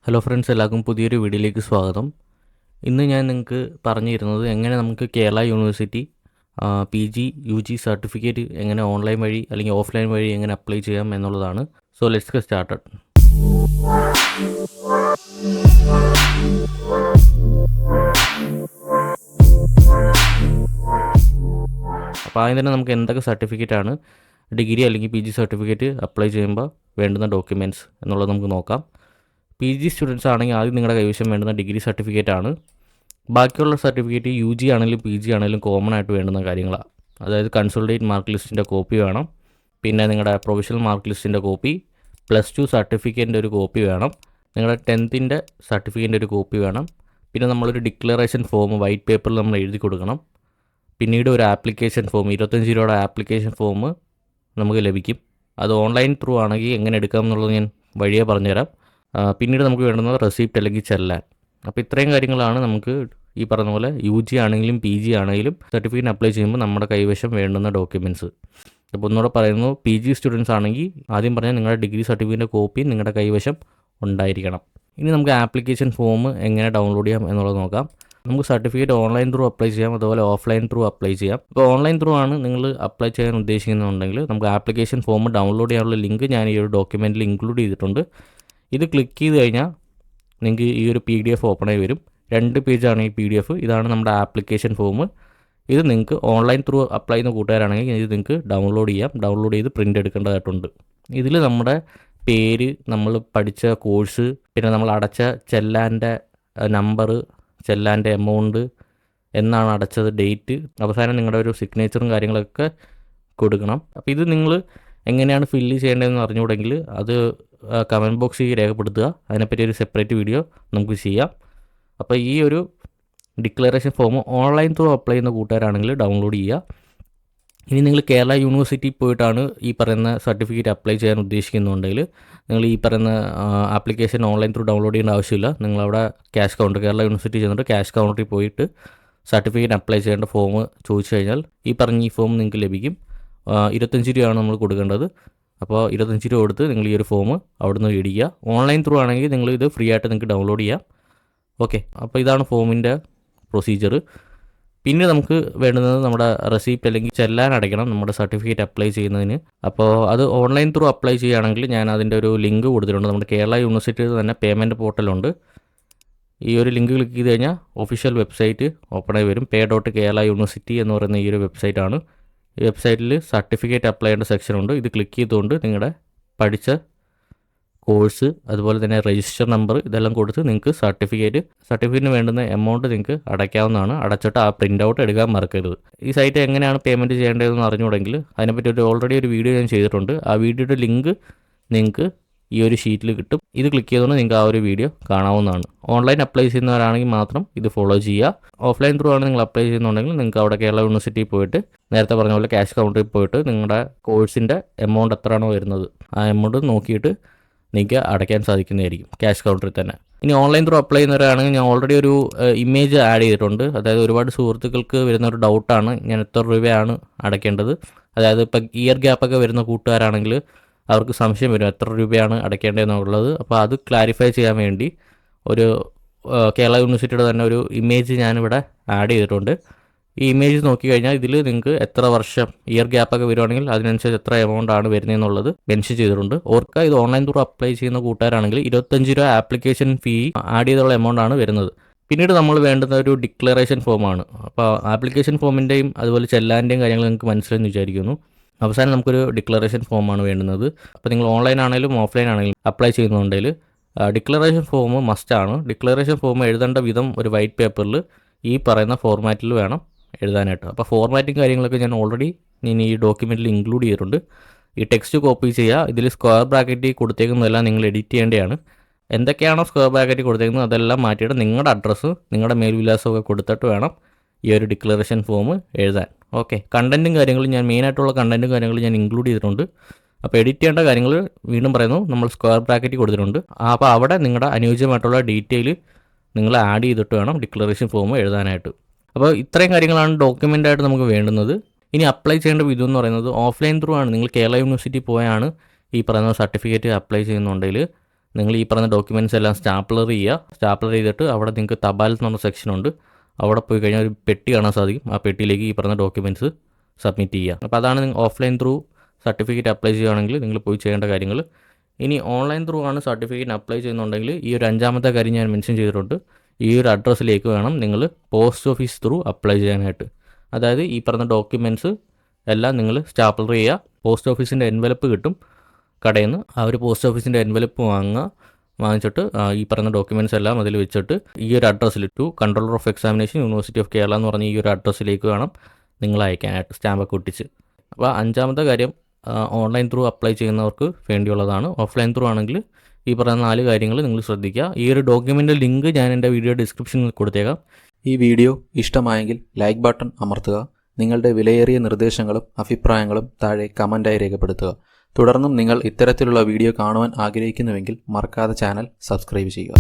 Hello friends, എല്ലാവർക്കും പുതിയൊരു വീഡിയോയിലേക്ക് സ്വാഗതം. ഇന്ന് ഞാൻ നിങ്ങൾക്ക് പറഞ്ഞു തരുന്നത് എങ്ങനെ നമുക്ക് Kerala university PG UG certificate എങ്ങനെ ഓൺലൈൻ വഴി അല്ലെങ്കിൽ ഓഫ്ലൈൻ വഴി എങ്ങനെ അപ്ലൈ ചെയ്യാം എന്നുള്ളതാണ്. So let's get started. അപ്പോൾ ആദ്യം തന്നെ നമുക്ക് എന്തൊക്കെ സർട്ടിഫിക്കറ്റാണ് ഡിഗ്രി അല്ലെങ്കിൽ PG സർട്ടിഫിക്കറ്റ് അപ്ലൈ ചെയ്യുമ്പോൾ വേണ്ടുന്ന ഡോക്യുമെൻറ്റ്സ് എന്നുള്ളത് നമുക്ക് നോക്കാം. PG സ്റ്റുഡൻസ് ആണെങ്കിൽ ആദ്യം നിങ്ങളുടെ കൈവശം വേണ്ടുന്ന ഡിഗ്രി സർട്ടിഫിക്കറ്റ് ആണ്. ബാക്കിയുള്ള സർട്ടിഫിക്കറ്റ് UG ആണെങ്കിലും PG ആണെങ്കിലും കോമൺ ആയിട്ട് വേണ്ടുന്ന കാര്യങ്ങളാണ്. അതായത് കൺസോളിഡേറ്റ് മാർക്ക് ലിസ്റ്റിൻ്റെ കോപ്പി വേണം, പിന്നെ നിങ്ങളുടെ പ്രൊവിഷണൽ മാർക്ക് ലിസ്റ്റിൻ്റെ കോപ്പി, +2 സർട്ടിഫിക്കറ്റിൻ്റെ ഒരു കോപ്പി വേണം, നിങ്ങളുടെ 10th സർട്ടിഫിക്കറ്റിൻ്റെ ഒരു കോപ്പി വേണം, പിന്നെ നമ്മളൊരു ഡിക്ലറേഷൻ ഫോം വൈറ്റ് പേപ്പറിൽ നമ്മൾ എഴുതി കൊടുക്കണം. പിന്നീട് ഒരു ആപ്ലിക്കേഷൻ ഫോം 25 രൂപയുടെ ആപ്ലിക്കേഷൻ ഫോം നമുക്ക് ലഭിക്കും. അത് ഓൺലൈൻ ത്രൂ ആണെങ്കിൽ എങ്ങനെ എടുക്കാം എന്നുള്ളത് ഞാൻ വഴിയെ പറഞ്ഞുതരാം. പിന്നീട് നമുക്ക് വേണ്ടുന്നത് റെസിപ്റ്റ് അല്ലെങ്കിൽ ചെല്ലാൻ. അപ്പോൾ ഇത്രയും കാര്യങ്ങളാണ് നമുക്ക് ഈ പറഞ്ഞ പോലെ UG ആണെങ്കിലും PG ആണെങ്കിലും സർട്ടിഫിക്കറ്റ് അപ്ലൈ ചെയ്യുമ്പോൾ നമ്മുടെ കൈവശം വേണ്ടുന്ന ഡോക്യുമെൻറ്റ്സ്. അപ്പോൾ ഒന്നുകൂടെ പറയുന്നു, PG സ്റ്റുഡൻസ് ആണെങ്കിൽ ആദ്യം പറഞ്ഞാൽ നിങ്ങളുടെ ഡിഗ്രി സർട്ടിഫിക്കറ്റിൻ്റെ കോപ്പി നിങ്ങളുടെ കൈവശം ഉണ്ടായിരിക്കണം. ഇനി നമുക്ക് ആപ്ലിക്കേഷൻ ഫോം എങ്ങനെ ഡൗൺലോഡ് ചെയ്യാം എന്നുള്ളത് നോക്കാം. നമുക്ക് സർട്ടിഫിക്കറ്റ് ഓൺലൈൻ ത്രൂ അപ്ലൈ ചെയ്യാം, അതുപോലെ ഓഫ്ലൈൻ ത്രൂ അപ്ലൈ ചെയ്യാം. ഇപ്പോൾ ഓൺലൈൻ ത്രൂ ആണ് നിങ്ങൾ അപ്ലൈ ചെയ്യാൻ ഉദ്ദേശിക്കുന്നുണ്ടെങ്കിൽ നമുക്ക് ആപ്ലിക്കേഷൻ ഫോം ഡൗൺലോഡ് ചെയ്യാനുള്ള ലിങ്ക് ഞാൻ ഈ ഒരു ഡോക്യുമെൻറ്റിൽ ഇൻക്ലൂഡ് ചെയ്തിട്ടുണ്ട്. ഇത് ക്ലിക്ക് ചെയ്ത് കഴിഞ്ഞാൽ നിങ്ങൾക്ക് ഈ ഒരു PDF ഓപ്പൺ ആയി വരും. 2 പേജാണ് ഈ PDF. ഇതാണ് നമ്മുടെ ആപ്ലിക്കേഷൻ ഫോം. ഇത് നിങ്ങൾക്ക് ഓൺലൈൻ ത്രൂ അപ്ലൈ ചെയ്യുന്ന കൂട്ടുകാരാണെങ്കിൽ ഇത് നിങ്ങൾക്ക് ഡൗൺലോഡ് ചെയ്യാം. ഡൗൺലോഡ് ചെയ്ത് പ്രിൻ്റ് എടുക്കേണ്ടതായിട്ടുണ്ട്. ഇതിൽ നമ്മുടെ പേര്, നമ്മൾ പഠിച്ച കോഴ്സ്, പിന്നെ നമ്മൾ അടച്ച ചെല്ലാൻ്റെ നമ്പർ, ചെല്ലാൻ്റെ എമൗണ്ട്, എന്നാണ് അടച്ചത്, ഡേറ്റ്, അവസാനം നിങ്ങളുടെ ഒരു സിഗ്നേച്ചറും കാര്യങ്ങളൊക്കെ കൊടുക്കണം. അപ്പോൾ ഇത് നിങ്ങൾ എങ്ങനെയാണ് ഫില്ല് ചെയ്യേണ്ടതെന്ന് അറിഞ്ഞുകൂടെങ്കിൽ അത് കമൻറ്റ് ബോക്സിൽ രേഖപ്പെടുത്തുക. അതിനെപ്പറ്റി ഒരു സെപ്പറേറ്റ് വീഡിയോ നമുക്ക് ചെയ്യാം. അപ്പോൾ ഈ ഒരു declaration form online through apply ചെയ്യുന്ന കൂട്ടുകാരാണെങ്കിൽ ഡൗൺലോഡ് ചെയ്യുക. ഇനി നിങ്ങൾ കേരള യൂണിവേഴ്സിറ്റി പോയിട്ടാണ് ഈ പറയുന്ന സർട്ടിഫിക്കറ്റ് അപ്ലൈ ചെയ്യാൻ ഉദ്ദേശിക്കുന്നുണ്ടെങ്കിൽ നിങ്ങൾ ഈ പറയുന്ന ആപ്ലിക്കേഷൻ ഓൺലൈൻ ത്രൂ ഡൗൺലോഡ് ചെയ്യേണ്ട ആവശ്യമില്ല. നിങ്ങളവിടെ ക്യാഷ് കൗണ്ടർ, കേരള യൂണിവേഴ്സിറ്റി ചെന്നിട്ട് ക്യാഷ് കൗണ്ടറിൽ പോയിട്ട് സർട്ടിഫിക്കറ്റ് അപ്ലൈ ചെയ്യേണ്ട ഫോം ചോദിച്ചു കഴിഞ്ഞാൽ ഈ ഫോം നിങ്ങൾക്ക് ലഭിക്കും. 25 രൂപയാണ് നമ്മൾ കൊടുക്കേണ്ടത്. അപ്പോൾ 25 രൂപ കൊടുത്ത് നിങ്ങൾ ഈ ഒരു ഫോം അവിടെ നിന്ന് മേടിക്കുക. ഓൺലൈൻ ത്രൂ ആണെങ്കിൽ നിങ്ങൾ ഇത് ഫ്രീ ആയിട്ട് നിങ്ങൾക്ക് ഡൗൺലോഡ് ചെയ്യാം. ഓക്കെ, അപ്പോൾ ഇതാണ് ഫോമിൻ്റെ പ്രൊസീജിയർ. പിന്നെ നമുക്ക് വേണ്ടുന്നത് നമ്മുടെ റെസിപ്റ്റ് അല്ലെങ്കിൽ ചെല്ലാൻ അടയ്ക്കണം നമ്മുടെ സർട്ടിഫിക്കറ്റ് അപ്ലൈ ചെയ്യുന്നതിന്. അപ്പോൾ അത് ഓൺലൈൻ ത്രൂ അപ്ലൈ ചെയ്യുകയാണെങ്കിൽ ഞാൻ അതിൻ്റെ ഒരു ലിങ്ക് കൊടുത്തിട്ടുണ്ട്. നമ്മുടെ കേരള യൂണിവേഴ്സിറ്റിയിൽ തന്നെ പേയ്മെൻറ്റ് പോർട്ടലുണ്ട്. ഈ ഒരു ലിങ്ക് ക്ലിക്ക് ചെയ്ത് കഴിഞ്ഞാൽ ഒഫീഷ്യൽ വെബ്സൈറ്റ് ഓപ്പണായി വരും. pay.keralauniversity എന്ന് പറയുന്ന ഈ ഒരു വെബ്സൈറ്റാണ്. ഈ വെബ്സൈറ്റിൽ സർട്ടിഫിക്കറ്റ് അപ്ലൈ ചെയ്യേണ്ട സെക്ഷനുണ്ട്. ഇത് ക്ലിക്ക് ചെയ്തുകൊണ്ട് നിങ്ങളുടെ പഠിച്ച കോഴ്സ്, അതുപോലെ തന്നെ രജിസ്റ്റർ നമ്പർ, ഇതെല്ലാം കൊടുത്ത് നിങ്ങൾക്ക് സർട്ടിഫിക്കറ്റിന് വേണ്ടുന്ന എമൗണ്ട് നിങ്ങൾക്ക് അടയ്ക്കാവുന്നതാണ്. അടച്ചിട്ട് ആ പ്രിൻ്റ് ഔട്ട് എടുക്കാൻ മറക്കരുത്. ഈ സൈറ്റ് എങ്ങനെയാണ് പേയ്മെൻറ്റ് ചെയ്യേണ്ടതെന്ന് അറിഞ്ഞുകൂടെങ്കിൽ അതിനെപ്പറ്റി ഓൾറെഡി ഒരു വീഡിയോ ഞാൻ ചെയ്തിട്ടുണ്ട്. ആ വീഡിയോയുടെ ലിങ്ക് നിങ്ങൾക്ക് ഈ ഒരു ഷീറ്റിൽ കിട്ടും. ഇത് ക്ലിക്ക് ചെയ്തുകൊണ്ട് നിങ്ങൾക്ക് ആ ഒരു വീഡിയോ കാണാവുന്നതാണ്. ഓൺലൈൻ അപ്ലൈ ചെയ്യുന്നവരാണെങ്കിൽ മാത്രം ഇത് ഫോളോ ചെയ്യുക. ഓഫ്ലൈൻ ത്രൂ ആണ് നിങ്ങൾ അപ്ലൈ ചെയ്യുന്നുണ്ടെങ്കിൽ നിങ്ങൾക്ക് അവിടെ കേരള യൂണിവേഴ്സിറ്റിയിൽ പോയിട്ട് നേരത്തെ പറഞ്ഞ പോലെ ക്യാഷ് കൗണ്ടറിൽ പോയിട്ട് നിങ്ങളുടെ കോഴ്സിൻ്റെ എമൗണ്ട് എത്രയാണോ വരുന്നത് ആ എമൗണ്ട് നോക്കിയിട്ട് നിങ്ങൾക്ക് അടയ്ക്കാൻ സാധിക്കുന്നതായിരിക്കും ക്യാഷ് കൗണ്ടറിൽ തന്നെ. ഇനി ഓൺലൈൻ ത്രൂ അപ്ലൈ ചെയ്യുന്നവരാണെങ്കിൽ ഞാൻ ഓൾറെഡി ഒരു ഇമേജ് ആഡ് ചെയ്തിട്ടുണ്ട്. അതായത് ഒരുപാട് സുഹൃത്തുക്കൾക്ക് വരുന്ന ഒരു ഡൗട്ടാണ്, ഞാൻ എത്ര രൂപയാണ് അടയ്ക്കേണ്ടത്. അതായത് ഇപ്പോൾ ഇയർ ഗ്യാപ്പൊക്കെ വരുന്ന കൂട്ടുകാരാണെങ്കിൽ അവർക്ക് സംശയം വരും എത്ര രൂപയാണ് അടയ്ക്കേണ്ടതെന്നുള്ളത്. അപ്പോൾ അത് ക്ലാരിഫൈ ചെയ്യാൻ വേണ്ടി ഒരു കേരള യൂണിവേഴ്സിറ്റിയുടെ തന്നെ ഒരു ഇമേജ് ഞാനിവിടെ ആഡ് ചെയ്തിട്ടുണ്ട്. ഈ ഇമേജ് നോക്കിക്കഴിഞ്ഞാൽ ഇതിൽ നിങ്ങൾക്ക് എത്ര വർഷം ഇയർ ഗ്യാപ്പൊക്കെ വരുവാണെങ്കിൽ അതിനനുസരിച്ച് എത്ര എമൗണ്ട് ആണ് വരുന്നതെന്നുള്ളത് മെൻഷൻ ചെയ്തിട്ടുണ്ട്. ഓർക്കുക, ഇത് ഓൺലൈൻ ത്രൂ അപ്ലൈ ചെയ്യുന്ന കൂട്ടുകാരാണെങ്കിൽ 25 രൂപ ആപ്ലിക്കേഷൻ ഫീ ആഡ് ചെയ്തുള്ള എമൗണ്ട് ആണ് വരുന്നത്. പിന്നീട് നമ്മൾ വേണ്ടുന്ന ഒരു ഡിക്ലറേഷൻ ഫോമാണ്. അപ്പോൾ ആപ്ലിക്കേഷൻ ഫോമിൻ്റെയും അതുപോലെ ചെല്ലാൻ്റെയും കാര്യങ്ങൾ നിങ്ങൾക്ക് മനസ്സിലെന്ന് വിചാരിക്കുന്നു. അവസാനം നമുക്കൊരു ഡിക്ലറേഷൻ ഫോമാണ് വേണ്ടുന്നത്. അപ്പോൾ നിങ്ങൾ ഓൺലൈൻ ആണെങ്കിലും ഓഫ്ലൈൻ ആണെങ്കിലും അപ്ലൈ ചെയ്യുന്നുണ്ടെങ്കിൽ ഡിക്ലറേഷൻ ഫോം മസ്റ്റാണ്. ഡിക്ലറേഷൻ ഫോം എഴുതേണ്ട വിധം ഒരു വൈറ്റ് പേപ്പറിൽ ഈ പറയുന്ന ഫോർമാറ്റിൽ വേണം എഴുതാനായിട്ട്. അപ്പോൾ ഫോർമാറ്റും കാര്യങ്ങളൊക്കെ ഞാൻ ഓൾറെഡി ഈ ഡോക്യുമെൻറ്റിൽ ഇൻക്ലൂഡ് ചെയ്തിട്ടുണ്ട്. ഈ ടെക്സ്റ്റ് കോപ്പി ചെയ്യുക. ഇതിൽ സ്ക്വയർ ബ്രാക്കറ്റിൽ കൊടുത്തേക്കുന്നതെല്ലാം നിങ്ങൾ എഡിറ്റ് ചെയ്യേണ്ടതാണ്. എന്തൊക്കെയാണോ സ്ക്വയർ ബ്രാക്കറ്റിൽ കൊടുത്തേക്കുന്നത് അതെല്ലാം മാറ്റിയിട്ട് നിങ്ങളുടെ അഡ്രസ്സ്, നിങ്ങളുടെ മേൽവിലാസമൊക്കെ കൊടുത്തിട്ട് വേണം ഈ ഒരു ഡിക്ലറേഷൻ ഫോം എഴുതാൻ. ഓക്കെ, കണ്ടൻറ്റും കാര്യങ്ങളും ഞാൻ മെയിനായിട്ടുള്ള കണ്ടൻറ്റും കാര്യങ്ങളും ഞാൻ ഇൻക്ലൂഡ് ചെയ്തിട്ടുണ്ട്. അപ്പോൾ എഡിറ്റ് ചെയ്യേണ്ട കാര്യങ്ങൾ വീണ്ടും പറയുന്നു, നമ്മൾ സ്ക്വയർ ബ്രാക്കറ്റിൽ കൊടുത്തിട്ടുണ്ട്. അപ്പോൾ അവിടെ നിങ്ങളുടെ അനുയോജ്യമായിട്ടുള്ള ഡീറ്റെയിൽ നിങ്ങൾ ആഡ് ചെയ്തിട്ട് വേണം ഡിക്ലറേഷൻ ഫോം എഴുതാനായിട്ട്. അപ്പോൾ ഇത്രയും കാര്യങ്ങളാണ് ഡോക്യുമെൻ്റായിട്ട് നമുക്ക് വേണ്ടുന്നത്. ഇനി അപ്ലൈ ചെയ്യേണ്ട വിധം എന്ന് പറയുന്നത് ഓഫ്ലൈൻ ത്രൂ ആണ്. നിങ്ങൾ കേരള യൂണിവേഴ്സിറ്റി പോയാണ് ഈ പറയുന്ന സർട്ടിഫിക്കറ്റ് അപ്ലൈ ചെയ്യുന്നുണ്ടെങ്കിൽ നിങ്ങൾ ഈ പറഞ്ഞ ഡോക്യുമെൻറ്റ്സ് എല്ലാം സ്റ്റാപ്ലർ ചെയ്യുക. സ്റ്റാപ്ലർ ചെയ്തിട്ട് അവിടെ നിങ്ങൾക്ക് തപാൽ എന്ന് പറഞ്ഞ സെക്ഷനുണ്ട്, അവിടെ പോയി കഴിഞ്ഞാൽ ഒരു പെട്ടി കാണാൻ സാധിക്കും. ആ പെട്ടിയിലേക്ക് ഈ പറഞ്ഞ ഡോക്യുമെൻറ്റ്സ് സബ്മിറ്റ് ചെയ്യുക. അപ്പോൾ അതാണ് നിങ്ങൾ ഓഫ്ലൈൻ ത്രൂ സർട്ടിഫിക്കറ്റ് അപ്ലൈ ചെയ്യുകയാണെങ്കിൽ നിങ്ങൾ പോയി ചെയ്യേണ്ട കാര്യങ്ങൾ. ഇനി ഓൺലൈൻ ത്രൂ ആണ് സർട്ടിഫിക്കറ്റ് അപ്ലൈ ചെയ്യുന്നുണ്ടെങ്കിൽ ഈ ഒരു 5ാമത്തെ കാര്യം ഞാൻ മെൻഷൻ ചെയ്തിട്ടുണ്ട്. ഈ ഒരു അഡ്രസ്സിലേക്ക് വേണം നിങ്ങൾ പോസ്റ്റ് ഓഫീസ് ത്രൂ അപ്ലൈ ചെയ്യാനായിട്ട്. അതായത് ഈ പറഞ്ഞ ഡോക്യുമെൻറ്റ്സ് എല്ലാം നിങ്ങൾ സ്റ്റാപ്ലർ ചെയ്യുക. പോസ്റ്റ് ഓഫീസിൻ്റെ എൻവലപ്പ് കിട്ടും കടയിൽ നിന്ന്. ആ ഒരു പോസ്റ്റ് ഓഫീസിൻ്റെ എൻവലപ്പ് വാങ്ങിച്ചിട്ട് ഈ പറഞ്ഞ ഡോക്യുമെൻറ്റ്സ് എല്ലാം അതിൽ വെച്ചിട്ട് ഈ ഒരു അഡ്രസ്സിൽ to controller of examination university of Kerala എന്ന് പറഞ്ഞ ഈ ഒരു അഡ്രസ്സിലേക്ക് വേണം നിങ്ങൾ അയക്കാനായിട്ട് സ്റ്റാമ്പൊക്കെ ഒട്ടിച്ച്. അപ്പോൾ 5ാമത്തെ കാര്യം ഓൺലൈൻ ത്രൂ അപ്ലൈ ചെയ്യുന്നവർക്ക് വേണ്ടിയുള്ളതാണ്. ഓഫ്ലൈൻ ത്രൂ ആണെങ്കിൽ ഈ പറഞ്ഞ 4 കാര്യങ്ങൾ നിങ്ങൾ ശ്രദ്ധിക്കുക. ഈ ഒരു ഡോക്യുമെൻ്റ് ലിങ്ക് ഞാൻ എൻ്റെ വീഡിയോ ഡിസ്ക്രിപ്ഷനിൽ കൊടുത്തേക്കാം. ഈ വീഡിയോ ഇഷ്ടമായെങ്കിൽ ലൈക്ക് ബട്ടൺ അമർത്തുക. നിങ്ങളുടെ വിലയേറിയ നിർദ്ദേശങ്ങളും അഭിപ്രായങ്ങളും താഴെ കമൻറ്റായി രേഖപ്പെടുത്തുക. തുടർന്നും നിങ്ങൾ ഇത്തരത്തിലുള്ള വീഡിയോ കാണുവാൻ ആഗ്രഹിക്കുന്നുവെങ്കിൽ മറക്കാതെ ചാനൽ സബ്സ്ക്രൈബ് ചെയ്യുക.